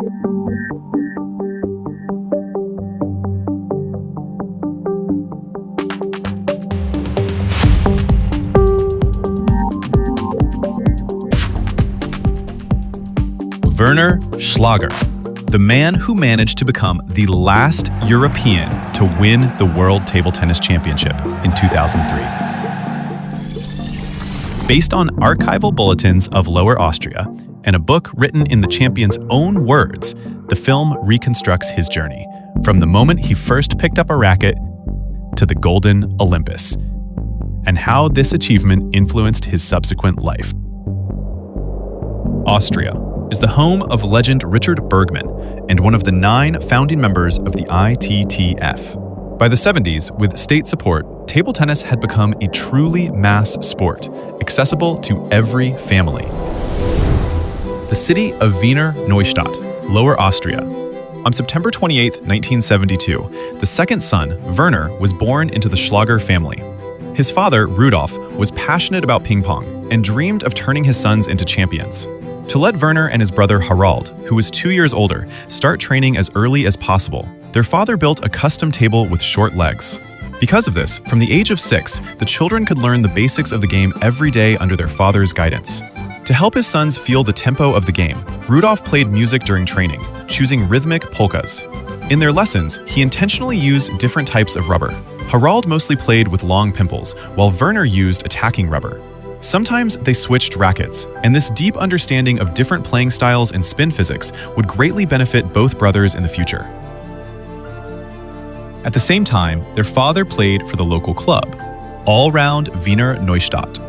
Werner Schlager, the man who managed to become the last European to win the World Table Tennis Championship in 2003. Based on archival bulletins of Lower Austria and a book written in the champion's own words, the film reconstructs his journey, from the moment he first picked up a racket to the Golden Olympus, and how this achievement influenced his subsequent life. Austria is the home of legend Richard Bergman and one of the 9 founding members of the ITTF. By the 70s, with state support, table tennis had become a truly mass sport, accessible to every family. The city of Wiener Neustadt, Lower Austria. On September 28, 1972, the second son, Werner, was born into the Schlager family. His father, Rudolf, was passionate about ping pong and dreamed of turning his sons into champions. To let Werner and his brother Harald, who was 2 years older, start training as early as possible, their father built a custom table with short legs. Because of this, from the age of 6, the children could learn the basics of the game every day under their father's guidance. To help his sons feel the tempo of the game, Rudolf played music during training, choosing rhythmic polkas. In their lessons, he intentionally used different types of rubber. Harald mostly played with long pimples, while Werner used attacking rubber. Sometimes they switched rackets, and this deep understanding of different playing styles and spin physics would greatly benefit both brothers in the future. At the same time, their father played for the local club, all-round Wiener Neustadt.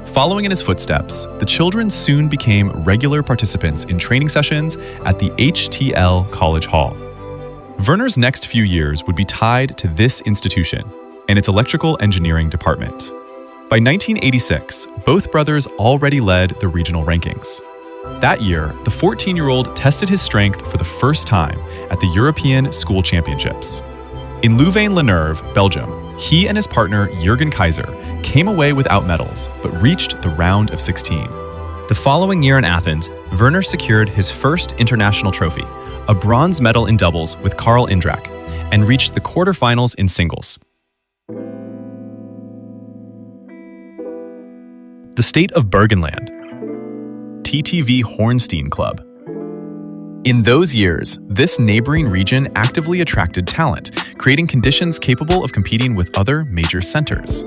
Following in his footsteps, the children soon became regular participants in training sessions at the HTL College Hall. Werner's next few years would be tied to this institution and its electrical engineering department. By 1986, both brothers already led the regional rankings. That year, the 14-year-old tested his strength for the first time at the European School Championships. In Louvain-la-Neuve, Belgium, he and his partner Jürgen Kaiser came away without medals, but reached the round of 16. The following year in Athens, Werner secured his first international trophy, a bronze medal in doubles with Karl Indrak, and reached the quarterfinals in singles. The state of Burgenland, TTV Hornstein Club. In those years, this neighboring region actively attracted talent, creating conditions capable of competing with other major centers.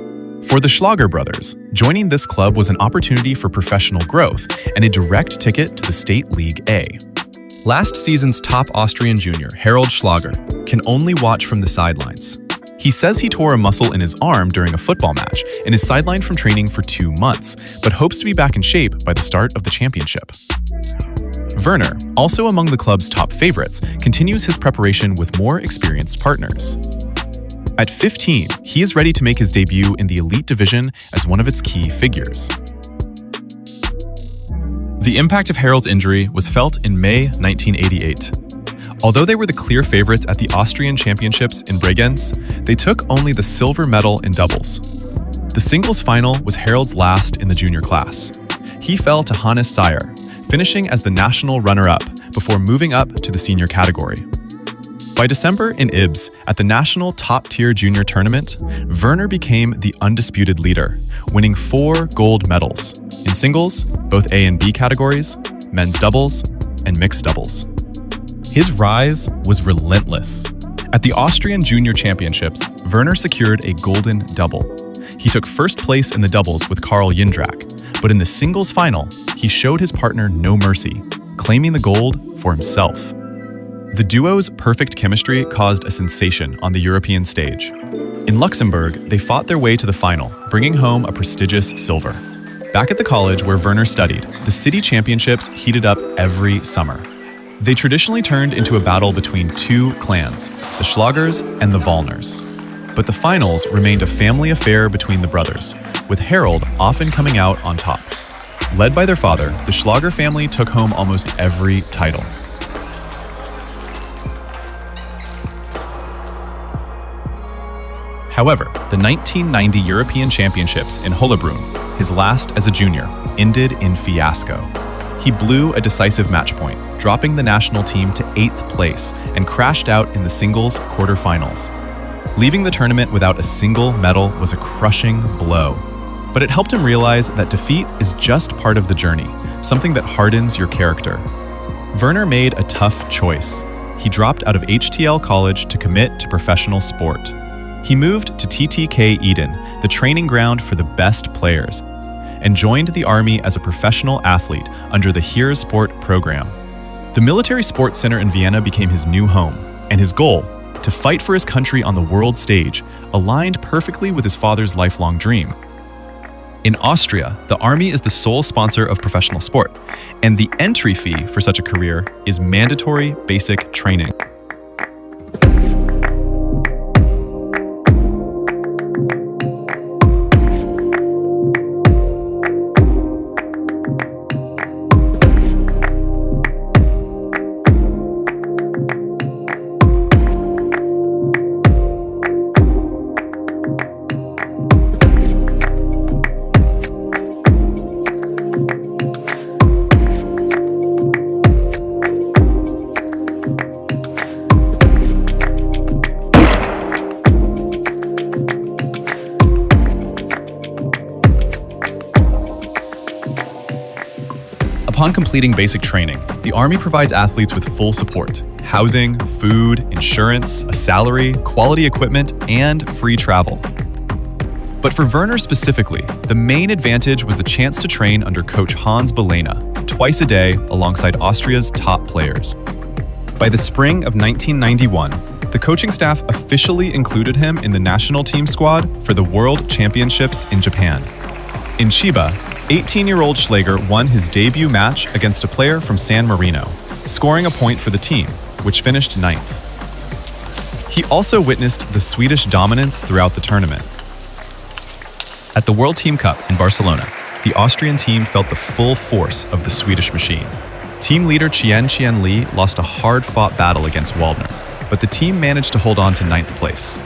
For the Schlager brothers, joining this club was an opportunity for professional growth and a direct ticket to the State League A. Last season's top Austrian junior, Werner Schlager, can only watch from the sidelines. He says he tore a muscle in his arm during a football match and is sidelined from training for 2 months, but hopes to be back in shape by the start of the championship. Werner, also among the club's top favorites, continues his preparation with more experienced partners. At 15, he is ready to make his debut in the elite division as one of its key figures. The impact of Harald's injury was felt in May 1988. Although they were the clear favorites at the Austrian Championships in Bregenz, they took only the silver medal in doubles. The singles final was Harald's last in the junior class. He fell to Hannes Seyer, finishing as the national runner-up before moving up to the senior category. By December in Ibs, at the national top-tier junior tournament, Werner became the undisputed leader, winning 4 gold medals in singles, both A and B categories, men's doubles, and mixed doubles. His rise was relentless. At the Austrian Junior Championships, Werner secured a golden double. He took first place in the doubles with Karl Indrak, but in the singles final, he showed his partner no mercy, claiming the gold for himself. The duo's perfect chemistry caused a sensation on the European stage. In Luxembourg, they fought their way to the final, bringing home a prestigious silver. Back at the college where Werner studied, the city championships heated up every summer. They traditionally turned into a battle between 2 clans, the Schlagers and the Wallners. But the finals remained a family affair between the brothers, with Harald often coming out on top. Led by their father, the Schlager family took home almost every title. However, the 1990 European Championships in Hollebrunn, his last as a junior, ended in fiasco. He blew a decisive match point, dropping the national team to 8th place and crashed out in the singles quarterfinals. Leaving the tournament without a single medal was a crushing blow. But it helped him realize that defeat is just part of the journey, something that hardens your character. Werner made a tough choice. He dropped out of HTL college to commit to professional sport. He moved to TTK Eden, the training ground for the best players, and joined the army as a professional athlete under the Heersport program. The military sports center in Vienna became his new home, and his goal, to fight for his country on the world stage, aligned perfectly with his father's lifelong dream. In Austria, the army is the sole sponsor of professional sport, and the entry fee for such a career is mandatory basic training. Upon completing basic training, the Army provides athletes with full support: housing, food, insurance, a salary, quality equipment, and free travel. But for Werner specifically, the main advantage was the chance to train under coach Hans Balena, twice a day alongside Austria's top players. By the spring of 1991, the coaching staff officially included him in the national team squad for the World Championships in Japan. In Chiba, 18-year-old Schlager won his debut match against a player from San Marino, scoring a point for the team, which finished 9th. He also witnessed the Swedish dominance throughout the tournament. At the World Team Cup in Barcelona, the Austrian team felt the full force of the Swedish machine. Team leader Chien Li lost a hard-fought battle against Waldner, but the team managed to hold on to 9th place.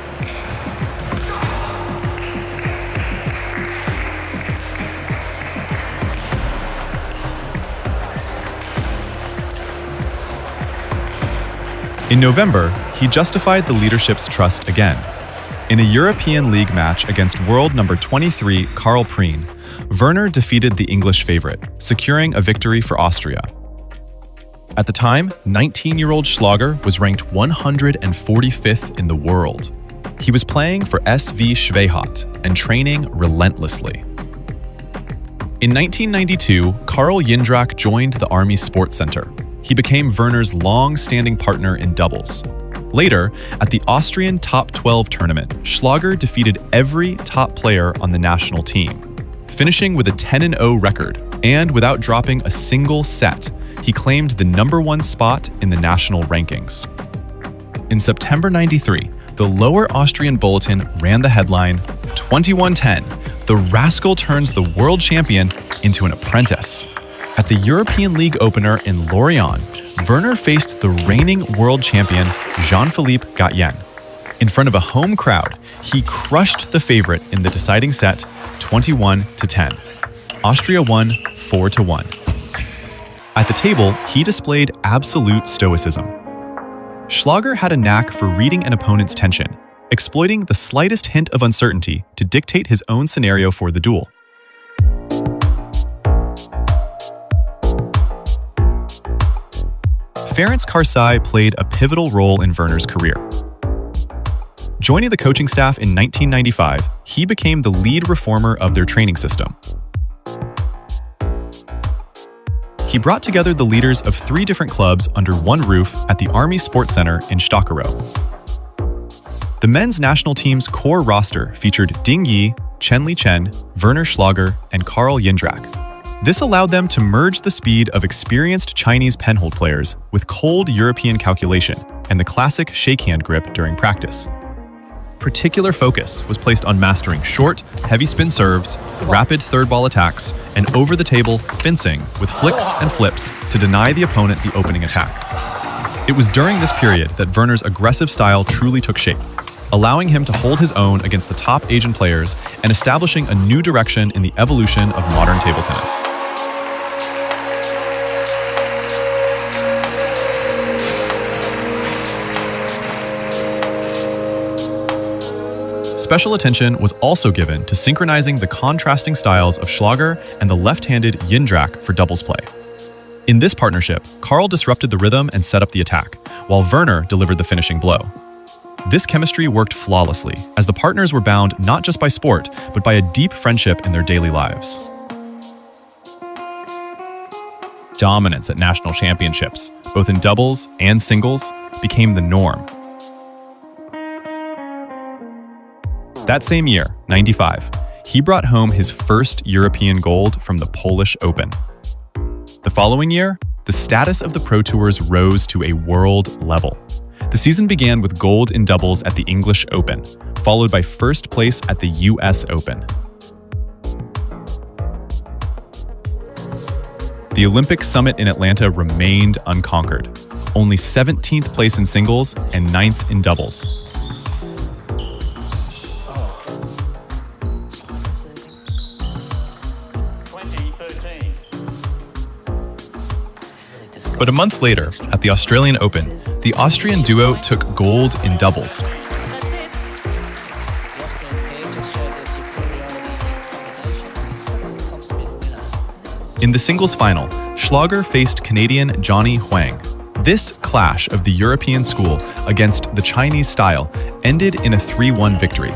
In November, he justified the leadership's trust again. In a European League match against world number 23 Karl Prien, Werner defeated the English favorite, securing a victory for Austria. At the time, 19-year-old Schlager was ranked 145th in the world. He was playing for SV Schwehart and training relentlessly. In 1992, Karl Jindrak joined the Army Sports Center. He became Werner's long-standing partner in doubles. Later, at the Austrian Top 12 tournament, Schlager defeated every top player on the national team, finishing with a 10-0 record, and without dropping a single set, he claimed the #1 spot in the national rankings. In September 93, the Lower Austrian Bulletin ran the headline, "21-10, the rascal turns the world champion into an apprentice." At the European League opener in Lorient, Werner faced the reigning world champion Jean-Philippe Gatien. In front of a home crowd, he crushed the favorite in the deciding set, 21-10. Austria won 4-1. At the table, he displayed absolute stoicism. Schlager had a knack for reading an opponent's tension, exploiting the slightest hint of uncertainty to dictate his own scenario for the duel. Ferenc Karsai played a pivotal role in Werner's career. Joining the coaching staff in 1995, he became the lead reformer of their training system. He brought together the leaders of 3 different clubs under one roof at the Army Sports Center in Stockerow. The men's national team's core roster featured Ding Yi, Chen Li Chen, Werner Schlager, and Karl Jindrak. This allowed them to merge the speed of experienced Chinese penhold players with cold European calculation and the classic shake-hand grip during practice. Particular focus was placed on mastering short, heavy spin serves, rapid third ball attacks, and over-the-table fencing with flicks and flips to deny the opponent the opening attack. It was during this period that Werner's aggressive style truly took shape, allowing him to hold his own against the top Asian players and establishing a new direction in the evolution of modern table tennis. Special attention was also given to synchronizing the contrasting styles of Schlager and the left-handed Jindrak for doubles play. In this partnership, Karl disrupted the rhythm and set up the attack, while Werner delivered the finishing blow. This chemistry worked flawlessly, as the partners were bound not just by sport, but by a deep friendship in their daily lives. Dominance at national championships, both in doubles and singles, became the norm. That same year, 95, he brought home his first European gold from the Polish Open. The following year, the status of the Pro Tours rose to a world level. The season began with gold in doubles at the English Open, followed by first place at the US Open. The Olympic summit in Atlanta remained unconquered, only 17th place in singles and 9th in doubles. But a month later, at the Australian Open, the Austrian duo took gold in doubles. In the singles final, Schlager faced Canadian Johnny Huang. This clash of the European school against the Chinese style ended in a 3-1 victory.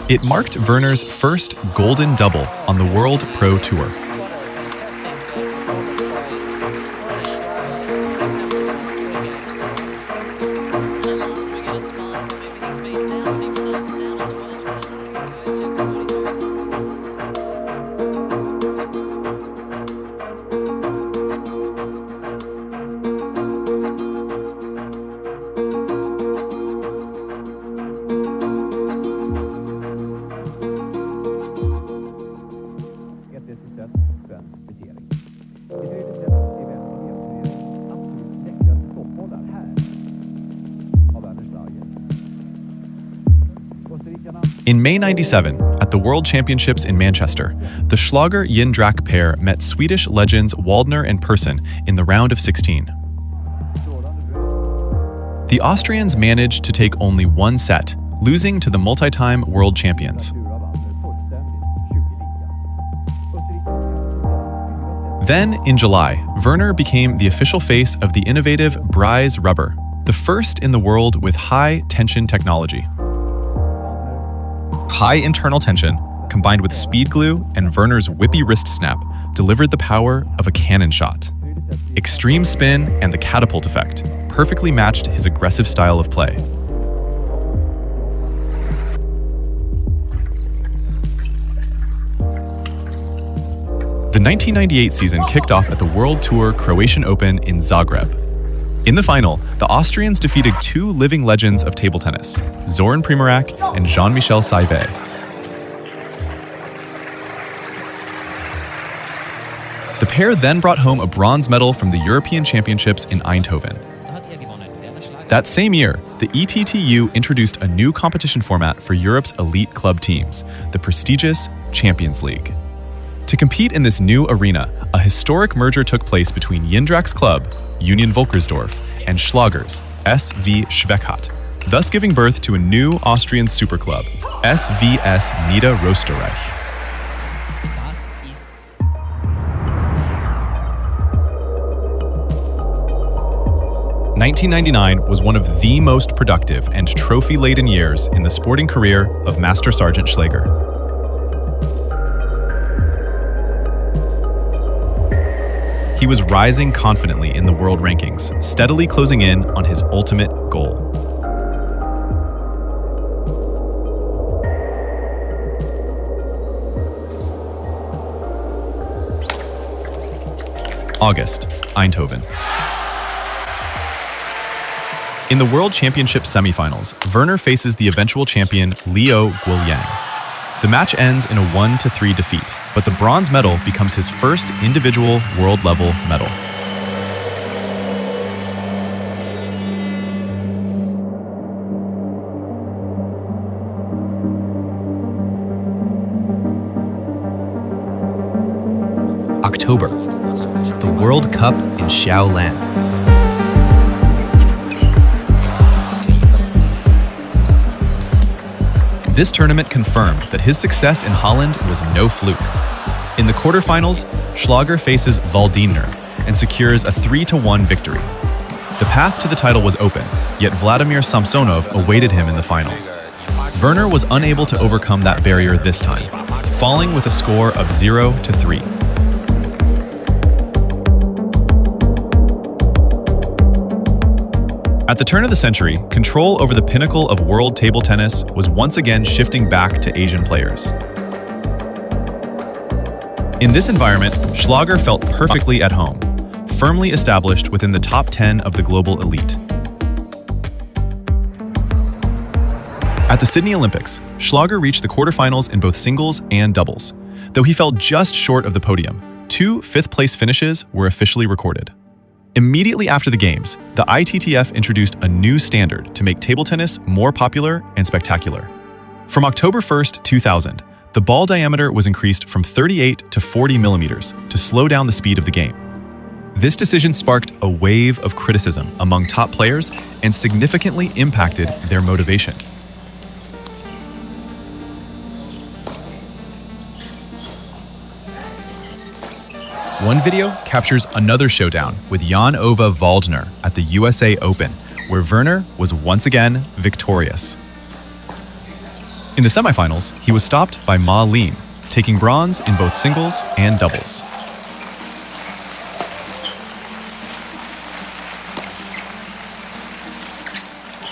It marked Werner's first golden double on the World Pro Tour. In May 97, at the World Championships in Manchester, the Schlager-Jindrak pair met Swedish legends Waldner and Persson in the round of 16. The Austrians managed to take only one set, losing to the multi-time world champions. Then, in July, Werner became the official face of the innovative Bryce rubber, the first in the world with high-tension technology. High internal tension, combined with speed glue and Werner's whippy wrist snap, delivered the power of a cannon shot. Extreme spin and the catapult effect perfectly matched his aggressive style of play. The 1998 season kicked off at the World Tour Croatian Open in Zagreb. In the final, the Austrians defeated two living legends of table tennis, Zoran Primorac and Jean-Michel Saivet. The pair then brought home a bronze medal from the European Championships in Eindhoven. That same year, the ETTU introduced a new competition format for Europe's elite club teams, the prestigious Champions League. To compete in this new arena, a historic merger took place between Jindrak's club, Union Volkersdorf, and Schlager's, SV Schwekat, thus giving birth to a new Austrian superclub, SVS Niederösterreich. – 1999 was one of the most productive and trophy-laden years in the sporting career of Master Sergeant Schlager. He was rising confidently in the world rankings, steadily closing in on his ultimate goal. August, Eindhoven. In the World Championship semifinals, Werner faces the eventual champion Leo Guillen. The match ends in a 1-3 defeat, but the bronze medal becomes his first individual world-level medal. October, the World Cup in Shaolan. This tournament confirmed that his success in Holland was no fluke. In the quarterfinals, Schlager faces Waldiner and secures a 3-1 victory. The path to the title was open, yet Vladimir Samsonov awaited him in the final. Werner was unable to overcome that barrier this time, falling with a score of 0-3. At the turn of the century, control over the pinnacle of world table tennis was once again shifting back to Asian players. In this environment, Schlager felt perfectly at home, firmly established within the top 10 of the global elite. At the Sydney Olympics, Schlager reached the quarterfinals in both singles and doubles. Though he fell just short of the podium, 2 fifth-place finishes were officially recorded. Immediately after the Games, the ITTF introduced a new standard to make table tennis more popular and spectacular. From October 1st, 2000, the ball diameter was increased from 38 to 40 millimeters to slow down the speed of the game. This decision sparked a wave of criticism among top players and significantly impacted their motivation. One video captures another showdown with Jan-Ove Waldner at the USA Open, where Werner was once again victorious. In the semifinals, he was stopped by Ma Lin, taking bronze in both singles and doubles.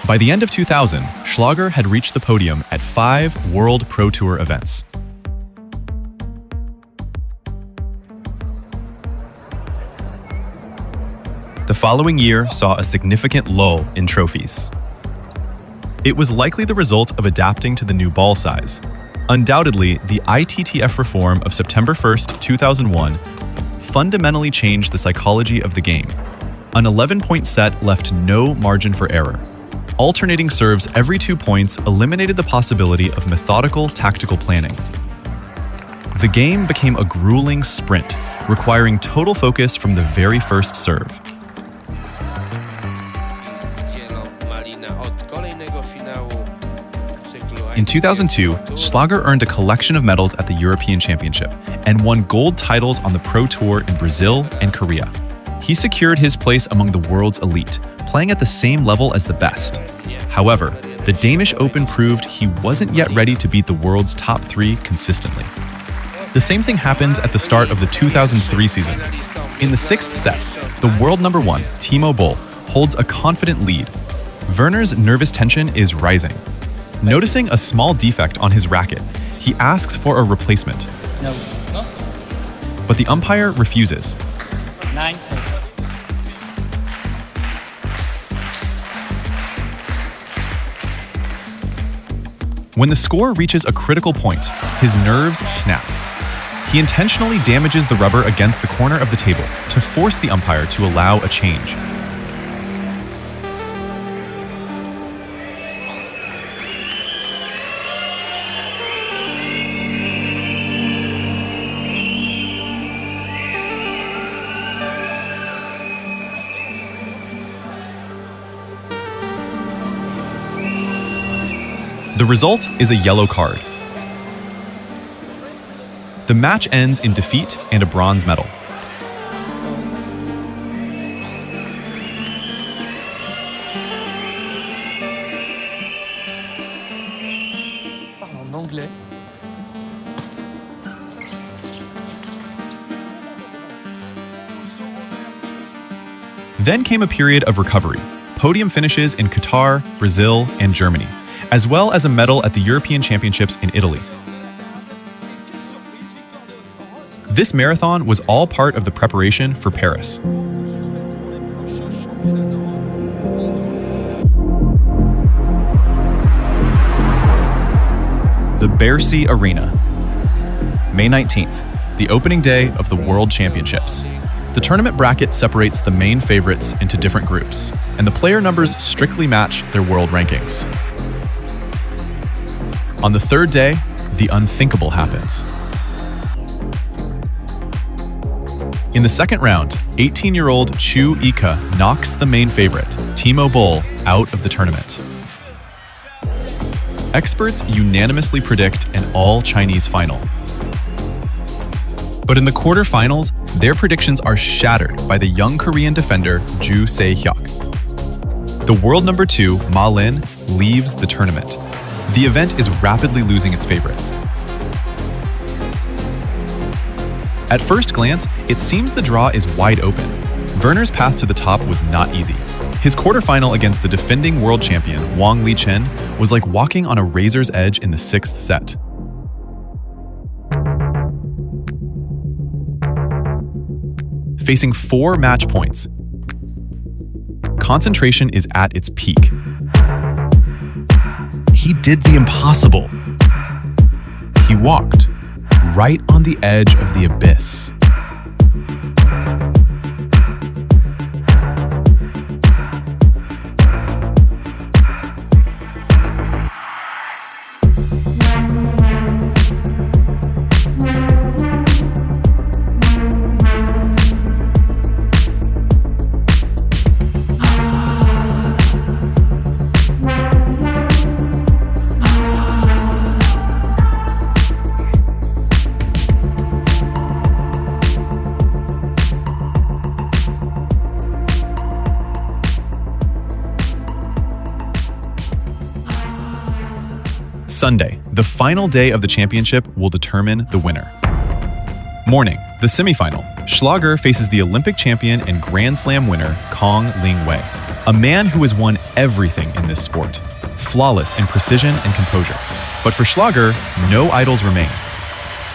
By the end of 2000, Schlager had reached the podium at 5 World Pro Tour events. The following year saw a significant lull in trophies. It was likely the result of adapting to the new ball size. Undoubtedly, the ITTF reform of September 1st, 2001 fundamentally changed the psychology of the game. An 11-point set left no margin for error. Alternating serves every 2 points eliminated the possibility of methodical tactical planning. The game became a grueling sprint, requiring total focus from the very first serve. In 2002, Schlager earned a collection of medals at the European Championship and won gold titles on the Pro Tour in Brazil and Korea. He secured his place among the world's elite, playing at the same level as the best. However, the Danish Open proved he wasn't yet ready to beat the world's top 3 consistently. The same thing happens at the start of the 2003 season. In the 6th set, the world number 1, Timo Boll, holds a confident lead. Werner's nervous tension is rising. Noticing a small defect on his racket, he asks for a replacement. No. But the umpire refuses. 9. When the score reaches a critical point, his nerves snap. He intentionally damages the rubber against the corner of the table to force the umpire to allow a change. The result is a yellow card. The match ends in defeat and a bronze medal. En anglais. Then came a period of recovery, podium finishes in Qatar, Brazil, and Germany, as well as a medal at the European Championships in Italy. This marathon was all part of the preparation for Paris. The Bercy Arena. May 19th, the opening day of the World Championships. The tournament bracket separates the main favorites into different groups, and the player numbers strictly match their world rankings. On the third day, the unthinkable happens. In the second round, 18-year-old Chu Ika knocks the main favorite, Timo Boll, out of the tournament. Experts unanimously predict an all-Chinese final. But in the quarterfinals, their predictions are shattered by the young Korean defender Ju Se-hyuk. The world number 2, Ma Lin, leaves the tournament. The event is rapidly losing its favorites. At first glance, it seems the draw is wide open. Werner's path to the top was not easy. His quarterfinal against the defending world champion, Wang Lichen, was like walking on a razor's edge in the 6th set. Facing 4 match points, concentration is at its peak. He did the impossible. He walked right on the edge of the abyss. Sunday, the final day of the championship, will determine the winner. Morning, the semifinal. Schlager faces the Olympic champion and Grand Slam winner, Kong Ling-wei, a man who has won everything in this sport, flawless in precision and composure. But for Schlager, no idols remain.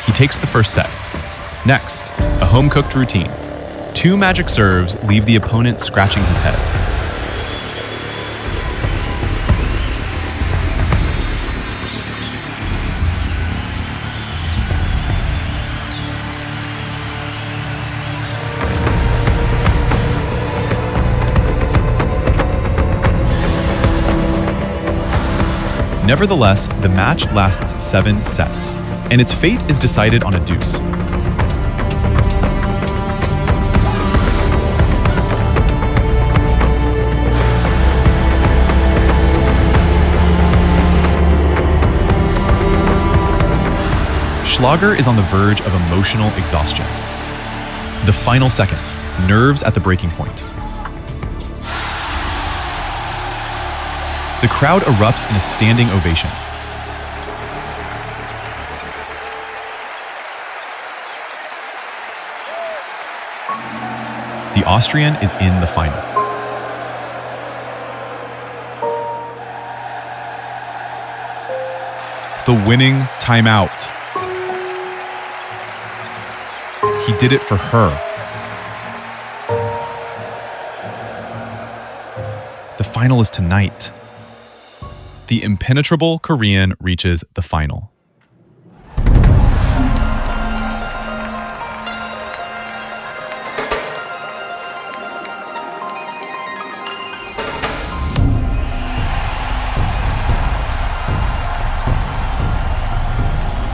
He takes the first set. Next, a home-cooked routine. 2 magic serves leave the opponent scratching his head. Nevertheless, the match lasts 7 sets, and its fate is decided on a deuce. Schlager is on the verge of emotional exhaustion. The final seconds, nerves at the breaking point. The crowd erupts in a standing ovation. The Austrian is in the final. The winning timeout. He did it for her. The final is tonight. The impenetrable Korean reaches the final.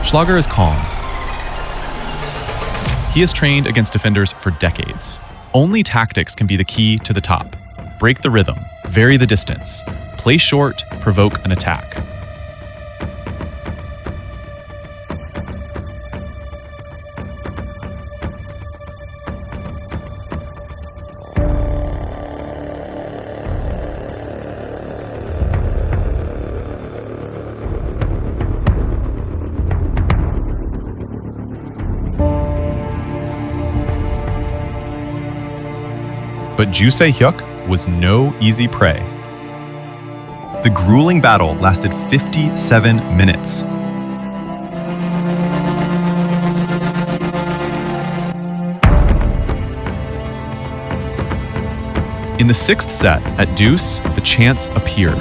Schlager is calm. He has trained against defenders for decades. Only tactics can be the key to the top. Break the rhythm, vary the distance, play short, provoke an attack. But Ju Se-hyuk was no easy prey. The grueling battle lasted 57 minutes. In the 6th set, at deuce, the chance appeared.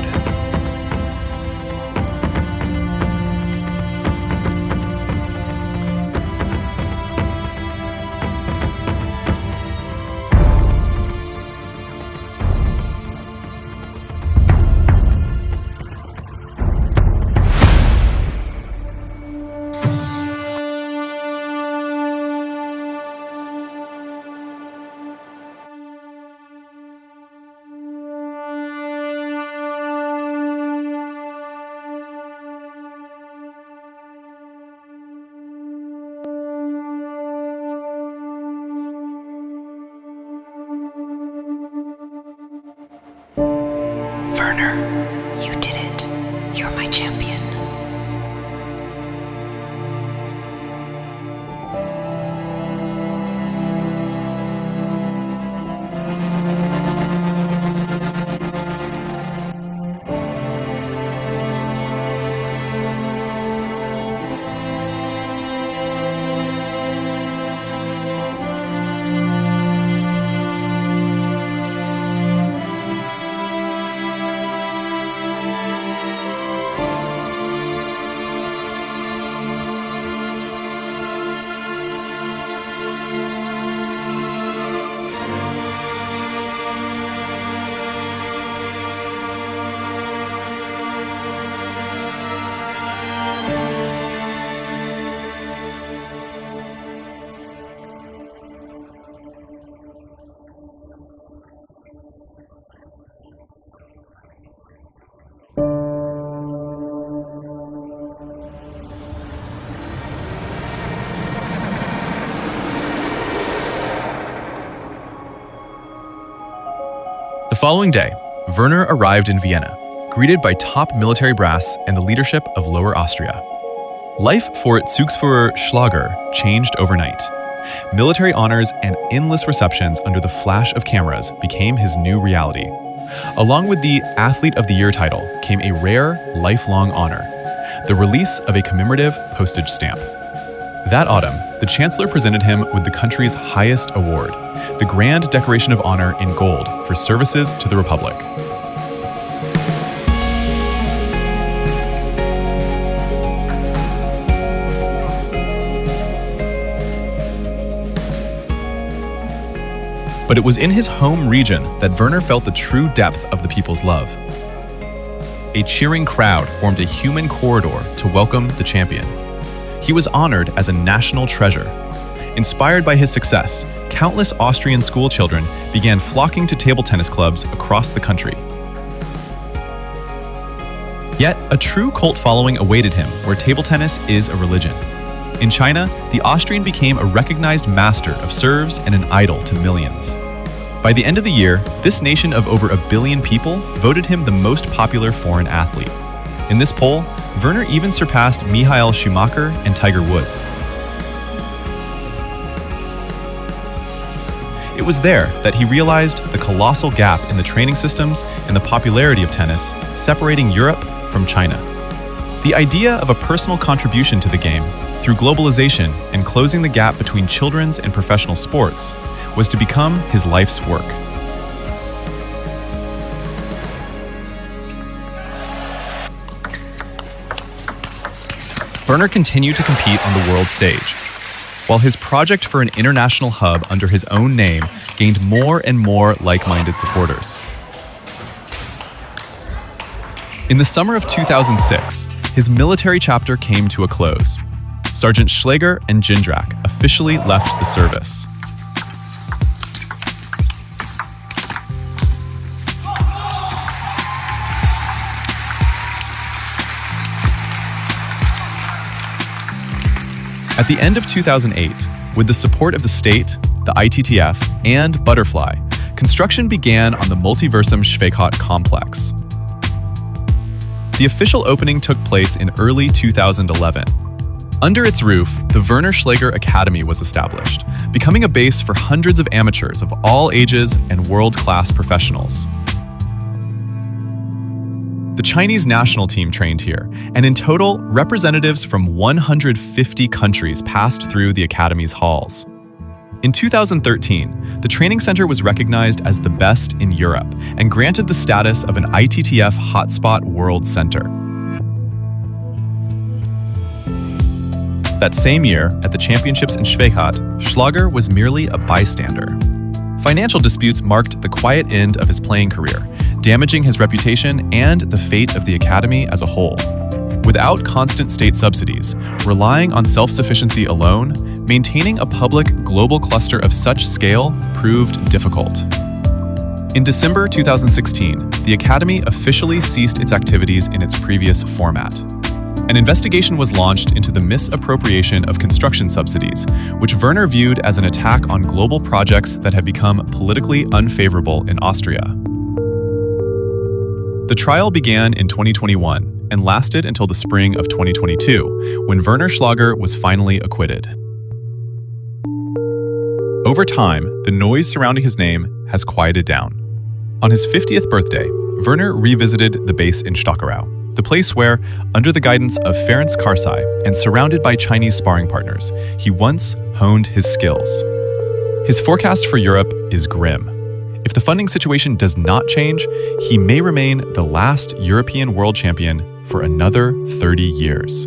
Werner, you did it. You're my champion. The following day, Werner arrived in Vienna, greeted by top military brass and the leadership of Lower Austria. Life for Zugführer Schlager changed overnight. Military honors and endless receptions under the flash of cameras became his new reality. Along with the Athlete of the Year title came a rare, lifelong honor, the release of a commemorative postage stamp. That autumn, the Chancellor presented him with the country's highest award, the Grand Decoration of Honor in gold for services to the Republic. But it was in his home region that Werner felt the true depth of the people's love. A cheering crowd formed a human corridor to welcome the champion. He was honored as a national treasure. Inspired by his success, countless Austrian schoolchildren began flocking to table tennis clubs across the country. Yet, a true cult following awaited him where table tennis is a religion. In China, the Austrian became a recognized master of serves and an idol to millions. By the end of the year, this nation of over 1 billion people voted him the most popular foreign athlete. In this poll, Werner even surpassed Michael Schumacher and Tiger Woods. It was there that he realized the colossal gap in the training systems and the popularity of tennis, separating Europe from China. The idea of a personal contribution to the game, through globalization and closing the gap between children's and professional sports, was to become his life's work. Werner continued to compete on the world stage, while his project for an international hub under his own name gained more and more like-minded supporters. In the summer of 2006, his military chapter came to a close. Sergeant Schlager and Jindrak officially left the service. At the end of 2008, with the support of the state, the ITTF, and Butterfly, construction began on the Multiversum Schweighout complex. The official opening took place in early 2011. Under its roof, the Werner Schlager Academy was established, becoming a base for hundreds of amateurs of all ages and world-class professionals. The Chinese national team trained here, and in total, representatives from 150 countries passed through the academy's halls. In 2013, the training center was recognized as the best in Europe and granted the status of an ITTF Hotspot World Center. That same year, at the championships in Schweighout, Schlager was merely a bystander. Financial disputes marked the quiet end of his playing career, damaging his reputation and the fate of the academy as a whole. Without constant state subsidies, relying on self-sufficiency alone, maintaining a public global cluster of such scale proved difficult. In December 2016, the academy officially ceased its activities in its previous format. An investigation was launched into the misappropriation of construction subsidies, which Werner viewed as an attack on global projects that had become politically unfavorable in Austria. The trial began in 2021 and lasted until the spring of 2022, when Werner Schlager was finally acquitted. Over time, the noise surrounding his name has quieted down. On his 50th birthday, Werner revisited the base in Stockerau, the place where, under the guidance of Ferenc Karsai and surrounded by Chinese sparring partners, he once honed his skills. His forecast for Europe is grim. If the funding situation does not change, he may remain the last European world champion for another 30 years.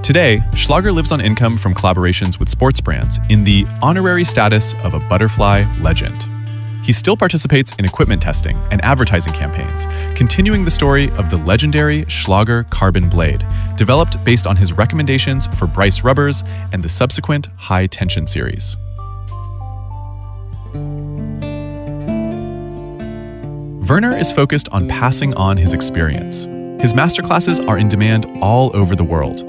Today, Schlager lives on income from collaborations with sports brands in the honorary status of a butterfly legend. He still participates in equipment testing and advertising campaigns, continuing the story of the legendary Schlager carbon blade, developed based on his recommendations for Bryce rubbers and the subsequent High Tension series. Werner is focused on passing on his experience. His masterclasses are in demand all over the world.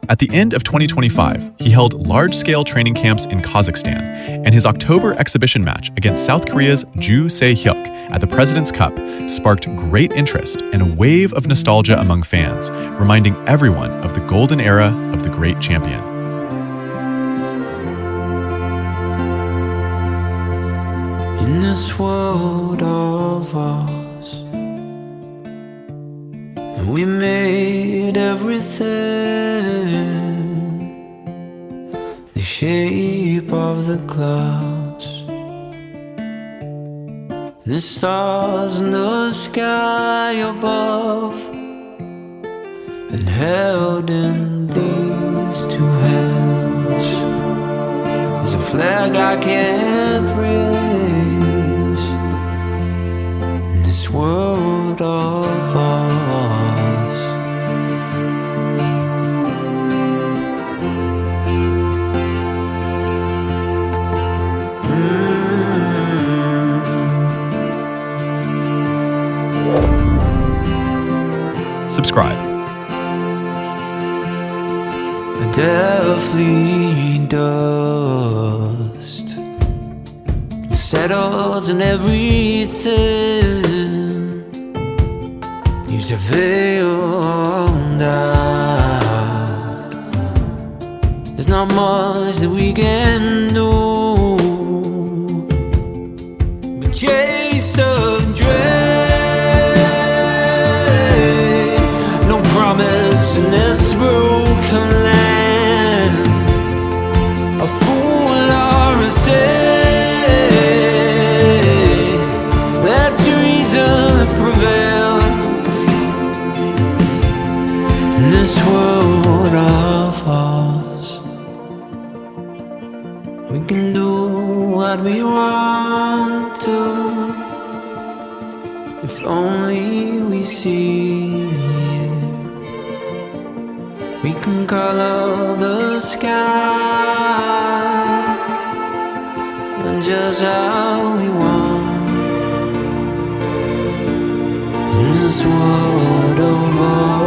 At the end of 2025, he held large-scale training camps in Kazakhstan, and his October exhibition match against South Korea's Joo Se-hyuk at the President's Cup sparked great interest and a wave of nostalgia among fans, reminding everyone of the golden era of the great champion. In this world of ours, and we made everything the shape of the clouds, the stars in the sky above, and held in these two hands is a flag I can't raise in this world of ours. Subscribe. A deathly dust settles in everything, leaves a veil down. There's not much that we can do but chase the dream. No promise in this broken land, a fool or a saint. Let reason prevail in this world of ours. We can do what we want to, if only we see it. We can color the sky and just how we want in this world of ours.